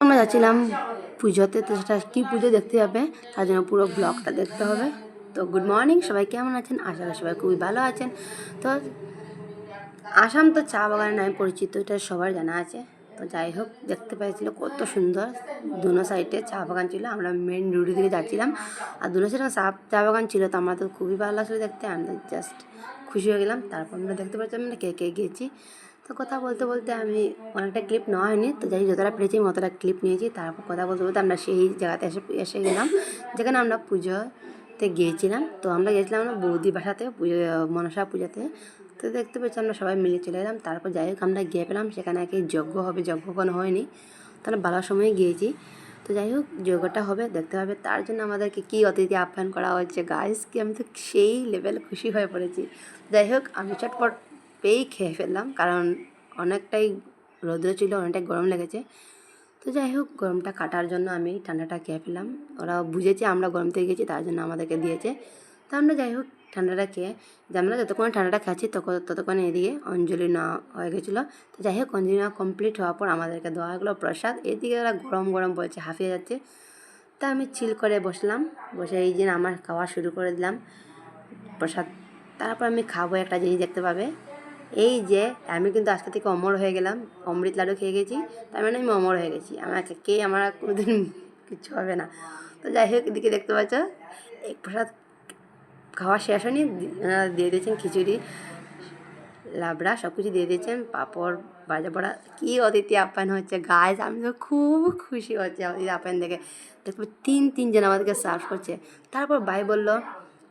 আমরা যাচ্ছিলাম পুজোতে, তো সেটা কী পুজো দেখতে যাবে তার জন্য পুরো ব্লগটা দেখতে হবে। তো গুড মর্নিং, সবাই কেমন আছেন? আশা করি সবাই খুবই ভালো আছেন। তো আসাম তো চা বাগানের নামে পরিচিত, এটা সবার জানা আছে। তো যাই হোক, দেখতে পেয়েছিল কত সুন্দর দুনো সাইডে চা বাগান ছিল। আমরা মেন রুডি দিকে যাচ্ছিলাম আর দুনো সাইডে চা বাগান ছিল, তো আমরা তো খুবই ভালো লাগছিলো দেখতে। আমরা জাস্ট খুশি হয়ে গেলাম। তারপর আমরা দেখতে পাচ্ছি আমরা কে কে গিয়েছি। তো কথা বলতে বলতে আমি অনেকটা ক্লিপ নেওয়া হয়নি, তো যাই যতটা পেরেছি অতটা ক্লিপ নিয়েছি। তারপর কথা বলতে বলতে আমরা সেই জায়গাতে এসে গেলাম যেখানে আমরা পুজোতে গিয়েছিলাম। তো আমরা গিয়েছিলাম আমরা বৌদি বাসাতে মনসা পূজাতে। তো দেখতে পেয়েছি আমরা সবাই মিলে চলে এলাম। তারপর যাই হোক আমরা গিয়ে পেলাম সেখানে একে যজ্ঞ হবে, যজ্ঞ কোনো হয়নি, তাহলে ভালো সময়ে গিয়েছি। তো যাই হোক যজ্ঞটা হবে, দেখতে হবে। তার জন্য আমাদেরকে কী অতিথি আপ্যায়ন করা হচ্ছে গাইস, কি আমি তো সেই লেভেল খুশি হয়ে পড়েছি। যাই হোক আমি চটপট পেয়েই খেয়ে ফেললাম, কারণ অনেকটাই রৌদ্র ছিল, অনেকটাই গরম লেগেছে। তো যাই হোক গরমটা কাটার জন্য আমি ঠান্ডাটা খেয়ে ফেললাম। ওরা বুঝেছে আমরা গরম থেকে গেছি, তার জন্য আমাদেরকে দিয়েছে। তো আমরা যাই হোক ঠান্ডাটা খেয়ে, যে আমরা যতক্ষণ ঠান্ডাটা খাচ্ছি ততক্ষণ এদিকে অঞ্জলি নেওয়া হয়ে গেছিলো। তো যাই হোক অঞ্জলি নেওয়া কমপ্লিট হওয়ার পর আমাদেরকে দেওয়া হলো প্রসাদ। এদিকে ওরা গরম গরম বলছে, হাঁফিয়ে যাচ্ছে। তা আমি চিল করে বসলাম, বসে এই যে আমার খাওয়া শুরু করে দিলাম প্রসাদ। তারপর আমি খাবো একটা জিনিস দেখতে পাবে, এই যে আমি কিন্তু আজকে থেকে অমর হয়ে গেলাম। অমৃত লাড্ডু খেয়ে গেছি, তার মানে আমি অমর হয়ে গেছি। আমাকে কে আমার কোনোদিন কিচ্ছু হবে না। তো যাই হোক এদিকে দেখতে পাচ্ছ এই প্রসাদ খাওয়া শেষ হয়নি, দিয়ে দিয়েছেন খিচুড়ি, লাবড়া সব কিছু দিয়ে দিয়েছেন, পাঁপড়, ভাজা পড়া। কী অতিথি আপ্যায়ন হচ্ছে গাইস, আমি তো খুব খুশি হচ্ছে অতিথি আপ্যায়ন দেখে। দেখতে তিনজন আমাদেরকে সার্ভ করছে। তারপর ভাই বললো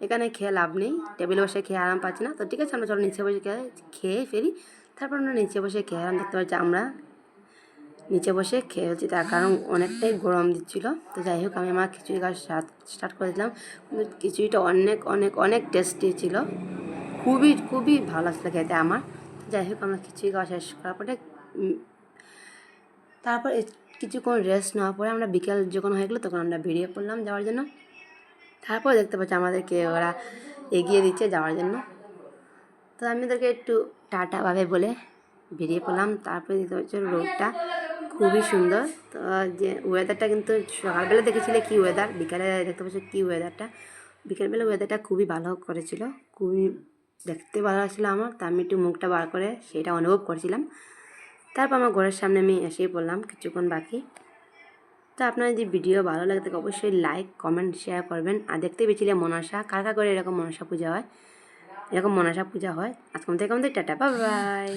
এখানে খেয়ে লাভ নেই, টেবিলে বসে খেয়ে আরাম পাচ্ছি না, তো ঠিক আছে আমরা চলো নিচে বসে খেয়ে ফেরি। তারপর আমরা নিচে বসে খেয়ে আরাম, দেখতে পাচ্ছি আমরা নিচে বসে খেয়ে ফেলছি, তার কারণ অনেকটাই গরম দিচ্ছিলো। তো যাই হোক আমি আমার খিচুড়ি খাওয়া স্টার্ট করে দিলাম। কিন্তু খিচুড়িটা অনেক অনেক অনেক টেস্টি ছিল, খুবই খুবই ভালো লাগছিলো খেতে আমার। যাই হোক আমরা খিচুড়ি খাওয়া শেষ করার পরে তারপর কিছুক্ষণ রেস্ট নেওয়ার পরে আমরা বিকেল যখন হয়ে গেলো তখন আমরা বেরিয়ে পড়লাম যাওয়ার জন্য। তারপর দেখতে পাচ্ছি আমাদেরকে ওরা এগিয়ে দিচ্ছে যাওয়ার জন্য। তো আমি ওদেরকে একটু টাটাভাবে বলে বেরিয়ে পড়লাম। তারপরে দেখতে পাচ্ছি রোডটা খুবই সুন্দর। তো যে ওয়েদারটা কিন্তু সকালবেলা দেখেছিলে কী ওয়েদার, বিকালে দেখতে পাচ্ছি কী ওয়েদারটা। বিকেলবেলা ওয়েদারটা খুবই ভালো করেছিল, খুবই দেখতে ভালো লাগছিলো আমার। তা আমি একটু মুখটা বার করে সেটা অনুভব করছিলাম। তারপর আমার ঘরের সামনে আমি এসেই পড়লাম কিছুক্ষণ বাকি। তো আপনার যদি ভিডিও ভালো লাগে তাকে অবশ্যই লাইক কমেন্ট শেয়ার করবেন। আর দেখতে পেয়েছিলে মনসা, কার করে এরকম মনসা পূজা হয়, এরকম মনসা পূজা হয়। আজকে থেকে আমাদের টাটা, বাই বাই।